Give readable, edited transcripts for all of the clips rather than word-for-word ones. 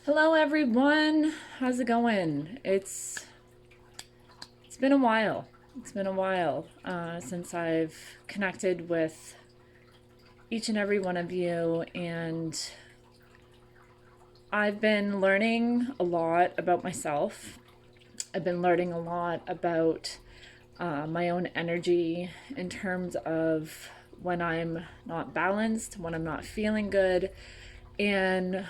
Hello everyone. How's it going? It's been a while. It's been a while since I've connected with each and every one of you, and I've been learning a lot about myself. I've been learning a lot about my own energy in terms of when I'm not balanced, when I'm not feeling good, and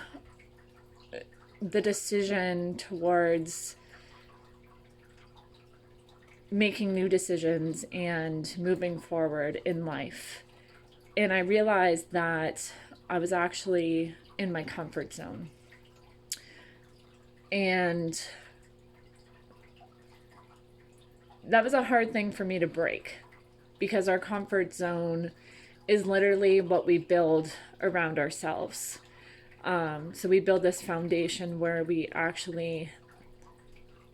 the decision towards making new decisions and moving forward in life. And I realized that I was actually in my comfort zone. And that was a hard thing for me to break because our comfort zone is literally what we build around ourselves. So we build this foundation where we actually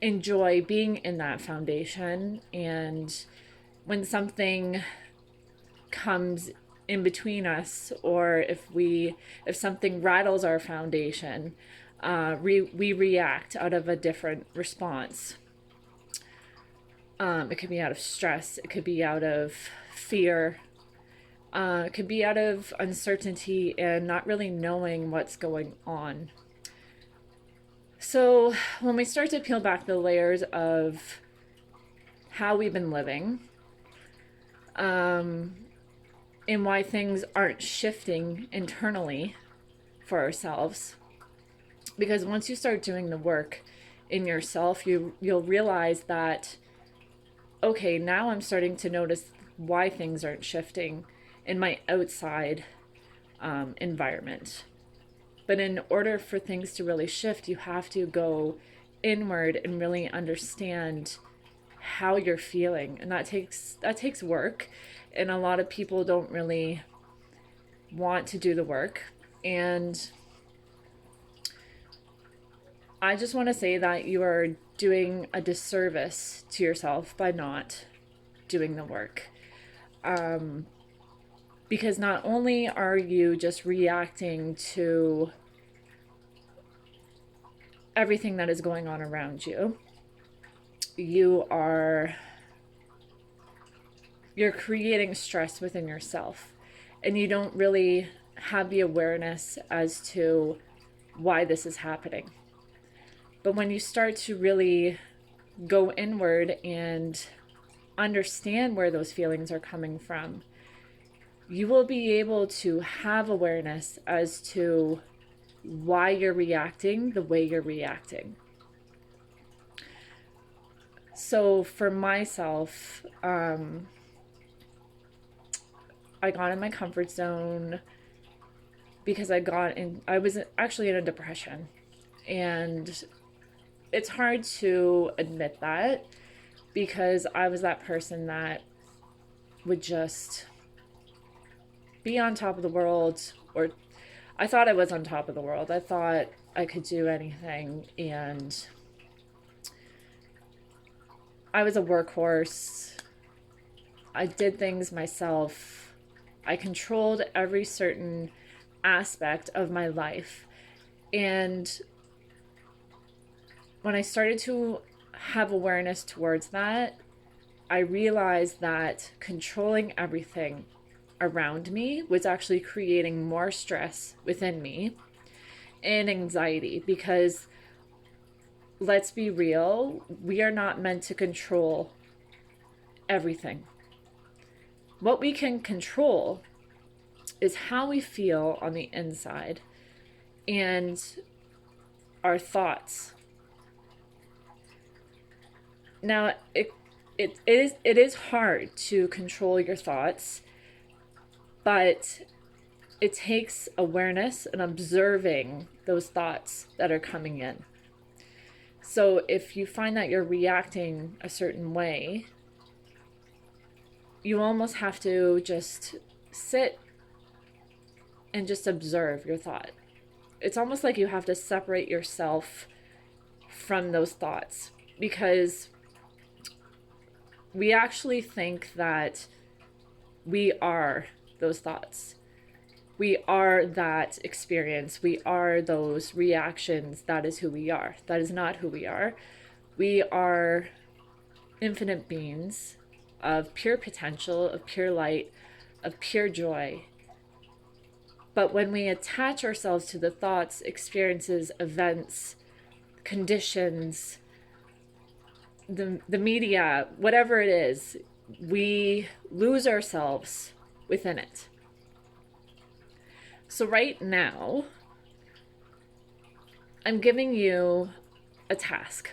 enjoy being in that foundation. And when something comes in between us, or if something rattles our foundation, we react out of a different response. It could be out of stress, it could be out of fear, it could be out of uncertainty and not really knowing what's going on. So when we start to peel back the layers of how we've been living, and why things aren't shifting internally for ourselves, because once you start doing the work in yourself, you'll realize that, okay, now I'm starting to notice why things aren't shifting in my outside environment. But in order for things to really shift, you have to go inward and really understand how you're feeling. And that takes work. And a lot of people don't really want to do the work. And I just want to say that you are doing a disservice to yourself by not doing the work. Because not only are you just reacting to everything that is going on around you, you're creating stress within yourself, and you don't really have the awareness as to why this is happening. But when you start to really go inward and understand where those feelings are coming from, you will be able to have awareness as to why you're reacting the way you're reacting. So for myself, I got in my comfort zone because I was actually in a depression. And it's hard to admit that, because I was that person that would just be on top of the world, or I thought I was on top of the world. I thought I could do anything, and I was a workhorse. I did things myself. I controlled every certain aspect of my life. And when I started to have awareness towards that, I realized that controlling everything around me was actually creating more stress within me and anxiety, because let's be real, we are not meant to control everything. What we can control is how we feel on the inside and our thoughts. Now, it is hard to control your thoughts, but it takes awareness and observing those thoughts that are coming in. So if you find that you're reacting a certain way, you almost have to just sit and just observe your thought. It's almost like you have to separate yourself from those thoughts, because we actually think that we are those thoughts. We are that experience. We are those reactions. That is who we are. That is not who we are. We are infinite beings of pure potential, of pure light, of pure joy. But when we attach ourselves to the thoughts, experiences, events, conditions, the media, whatever it is, we lose ourselves within it. So right now, I'm giving you a task.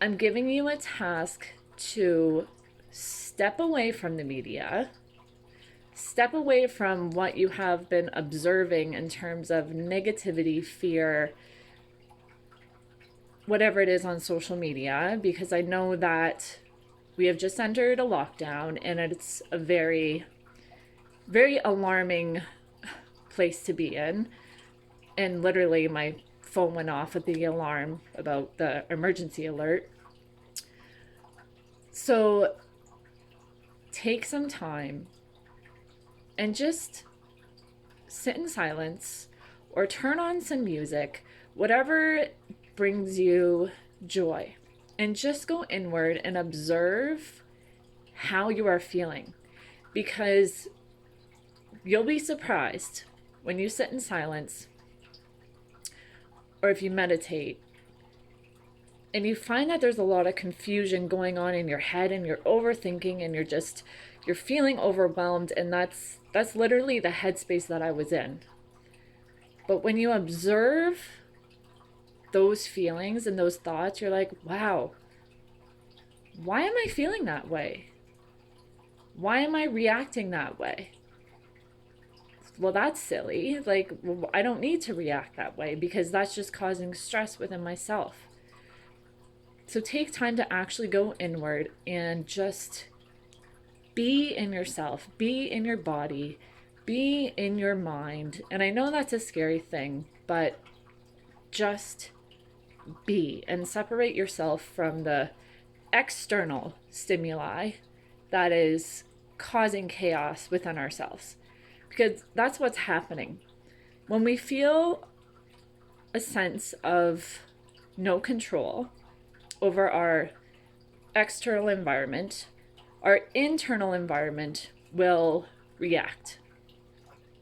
I'm giving you a task to step away from the media, step away from what you have been observing in terms of negativity, fear, whatever it is on social media, because I know that we have just entered a lockdown and it's a very, very alarming place to be in. And literally my phone went off with the alarm about the emergency alert. So take some time and just sit in silence or turn on some music, whatever brings you joy, and just go inward and observe how you are feeling, because you'll be surprised when you sit in silence or if you meditate and you find that there's a lot of confusion going on in your head and you're overthinking and you're feeling overwhelmed, and that's literally the headspace that I was in. But when you observe those feelings and those thoughts, you're like, wow, why am I feeling that way? Why am I reacting that way? Well, that's silly. Like, I don't need to react that way because that's just causing stress within myself. So take time to actually go inward and just be in yourself, be in your body, be in your mind. And I know that's a scary thing, but just be and separate yourself from the external stimuli that is causing chaos within ourselves. Because that's what's happening. When we feel a sense of no control over our external environment, our internal environment will react.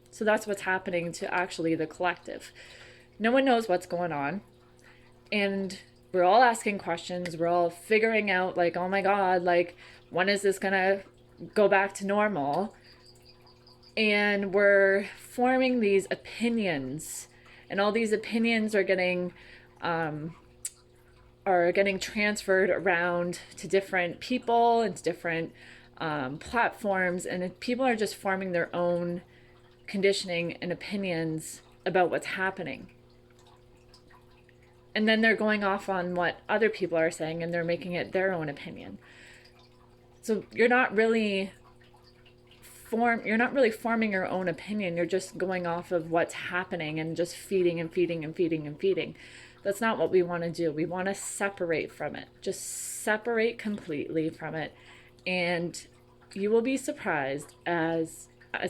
So that's what's happening to actually the collective. No one knows what's going on. And we're all asking questions. We're all figuring out, like, oh my God, like, when is this going to go back to normal? And we're forming these opinions. And all these opinions are getting transferred around to different people and to different platforms, and people are just forming their own conditioning and opinions about what's happening. And then they're going off on what other people are saying and they're making it their own opinion. So you're not really forming your own opinion. You're just going off of what's happening and just feeding and feeding and feeding and feeding. That's not what we want to do. We want to separate from it. Just separate completely from it. And you will be surprised as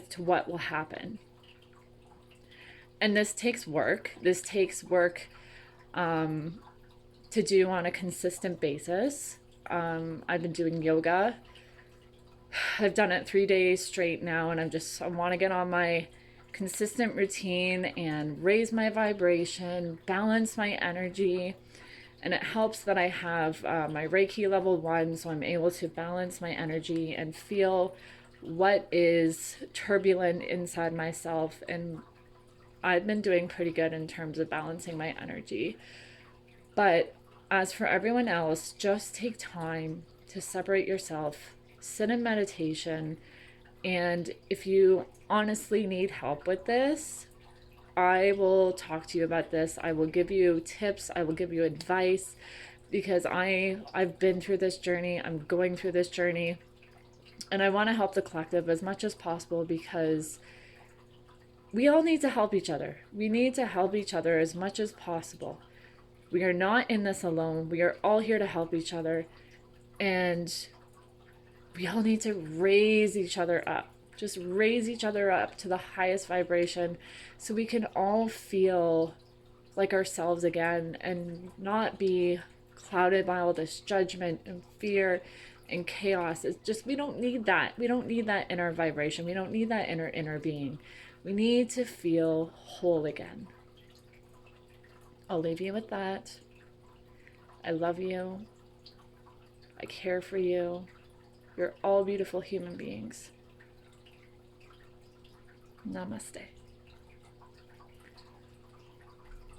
to what will happen. And this takes work. This takes work to do on a consistent basis. I've been doing yoga. I've done it 3 days straight now, and I want to get on my consistent routine and raise my vibration, balance my energy. And it helps that I have my Reiki level 1, so I'm able to balance my energy and feel what is turbulent inside myself. And I've been doing pretty good in terms of balancing my energy. But as for everyone else, just take time to separate yourself, sit in meditation, and if you honestly need help with this, I will talk to you about this. I will give you tips. I will give you advice, because I've been through this journey. I'm going through this journey, and I want to help the collective as much as possible, because we all need to help each other. We need to help each other as much as possible. We are not in this alone. We are all here to help each other, and we all need to raise each other up. Just raise each other up to the highest vibration so we can all feel like ourselves again and not be clouded by all this judgment and fear and chaos. It's just, we don't need that. We don't need that inner vibration. We don't need that inner being. We need to feel whole again. I'll leave you with that. I love you. I care for you. You're all beautiful human beings. Namaste.